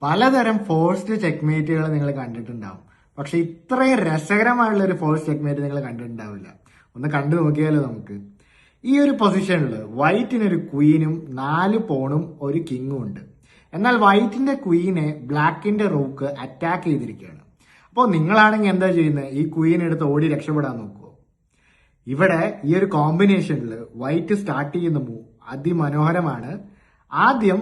പലതരം ഫോഴ്സ്ഡ് ചെക്ക്മേറ്റുകൾ നിങ്ങൾ കണ്ടിട്ടുണ്ടാവും. പക്ഷെ ഇത്രയും രസകരമായുള്ള ഒരു ഫോഴ്സ് ചെക്ക്മേറ്റ് നിങ്ങൾ കണ്ടിട്ടുണ്ടാവില്ല. ഒന്ന് കണ്ടു നോക്കിയാലോ നമുക്ക്. ഈ ഒരു പൊസിഷനിൽ വൈറ്റിനൊരു ക്വീനും 4 പോണും ഒരു കിങ്ങും ഉണ്ട്. എന്നാൽ വൈറ്റിന്റെ ക്വീനെ ബ്ലാക്കിന്റെ റൂക്ക് അറ്റാക്ക് ചെയ്തിരിക്കുകയാണ്. അപ്പോൾ നിങ്ങളാണെങ്കിൽ എന്താ ചെയ്യുന്നത്? ഈ ക്വീൻ എടുത്ത് ഓടി രക്ഷപ്പെടാൻ നോക്കുമോ? ഇവിടെ ഈ ഒരു കോമ്പിനേഷനിൽ വൈറ്റ് സ്റ്റാർട്ട് ചെയ്യുന്ന മൂവ് അതിമനോഹരമാണ്. ആദ്യം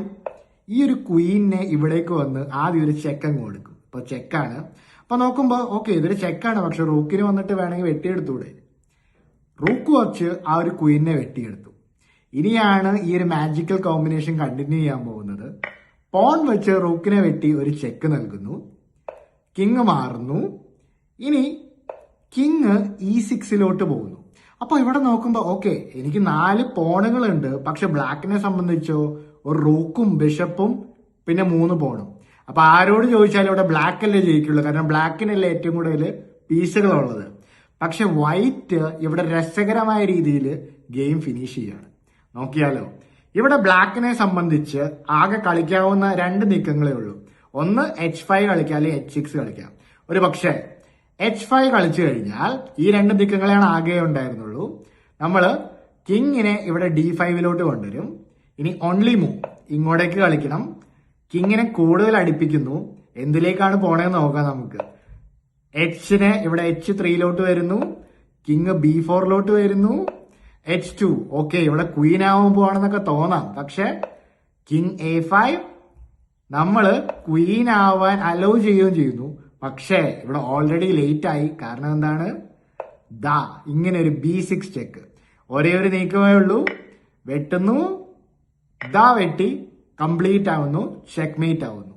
ഈ ഒരു ക്വീനിനെ ഇവിടേക്ക് വന്ന് ആദ്യം ഒരു ചെക്ക് അങ്ങ് കൊടുക്കും. ഇപ്പൊ ചെക്കാണ്. അപ്പൊ നോക്കുമ്പോ ഓക്കെ ഇതൊരു ചെക്കാണ്, പക്ഷെ റൂക്കിന് വന്നിട്ട് വേണമെങ്കിൽ വെട്ടിയെടുത്തൂടെ? റൂക്ക് വച്ച് ആ ഒരു ക്വീനിനെ വെട്ടിയെടുത്തു. ഇനിയാണ് ഈ ഒരു മാജിക്കൽ കോമ്പിനേഷൻ കണ്ടിന്യൂ ചെയ്യാൻ പോകുന്നത്. പോൺ വെച്ച് റൂക്കിനെ വെട്ടി ഒരു ചെക്ക് നൽകുന്നു. കിങ് മാറുന്നു. ഇനി കിങ് E6 പോകുന്നു. അപ്പൊ ഇവിടെ നോക്കുമ്പോ ഓക്കെ എനിക്ക് 4 പോണുകളുണ്ട്, പക്ഷെ ബ്ലാക്കിനെ സംബന്ധിച്ചോ ഒരു റൂക്കും ബിഷപ്പും പിന്നെ 3 പോണും. അപ്പൊ ആരോട് ചോദിച്ചാലും ഇവിടെ ബ്ലാക്ക് അല്ലേ ജയിക്കുള്ളൂ, കാരണം ബ്ലാക്കിനല്ലേ ഏറ്റവും കൂടുതൽ പീസുകളുള്ളത്. പക്ഷെ വൈറ്റ് ഇവിടെ രസകരമായ രീതിയിൽ ഗെയിം ഫിനിഷ് ചെയ്യാണ്. നോക്കിയാലോ, ഇവിടെ ബ്ലാക്കിനെ സംബന്ധിച്ച് ആകെ കളിക്കാവുന്ന 2 നീക്കങ്ങളേ ഉള്ളൂ. ഒന്ന് H5 കളിക്കാം, അല്ലെങ്കിൽ H6 കളിക്കാം. ഒരു പക്ഷേ H5 കളിച്ചു കഴിഞ്ഞാൽ ഈ 2 നീക്കങ്ങളെയാണ് ആകെ ഉണ്ടായിരുന്നുള്ളൂ. നമ്മള് കിങ്ങിനെ ഇവിടെ D5 കൊണ്ടുവരും. ഇനി ഓൺലി മൂവ് ഇങ്ങോട്ടേക്ക് കളിക്കണം. കിങ്ങിനെ കൂടുതൽ അടുപ്പിക്കുന്നു. എന്തിലേക്കാണ് പോണേന്ന് നോക്കാം നമുക്ക്. എച്ചിനെ ഇവിടെ H3 വരുന്നു. കിങ് B4 വരുന്നു. H2 ഓക്കെ ഇവിടെ ക്വീൻ ആവാൻ പോവാണെന്നൊക്കെ തോന്നാം, പക്ഷെ കിങ് A5 നമ്മള് ക്വീൻ ആവാൻ അലോ ചെയ്യുകയും ചെയ്യുന്നു. പക്ഷേ ഇവിടെ ഓൾറെഡി ലേറ്റ് ആയി. കാരണം എന്താണ്? ഇങ്ങനെ ഒരു B6 ചെക്ക്. ഒരേ ഒരു നീക്കമേ ഉള്ളൂ. വെട്ടുന്നു, വെട്ടി കംപ്ലീറ്റ് ആവുന്നു, ചെക്ക്മേറ്റ് ആവുന്നു.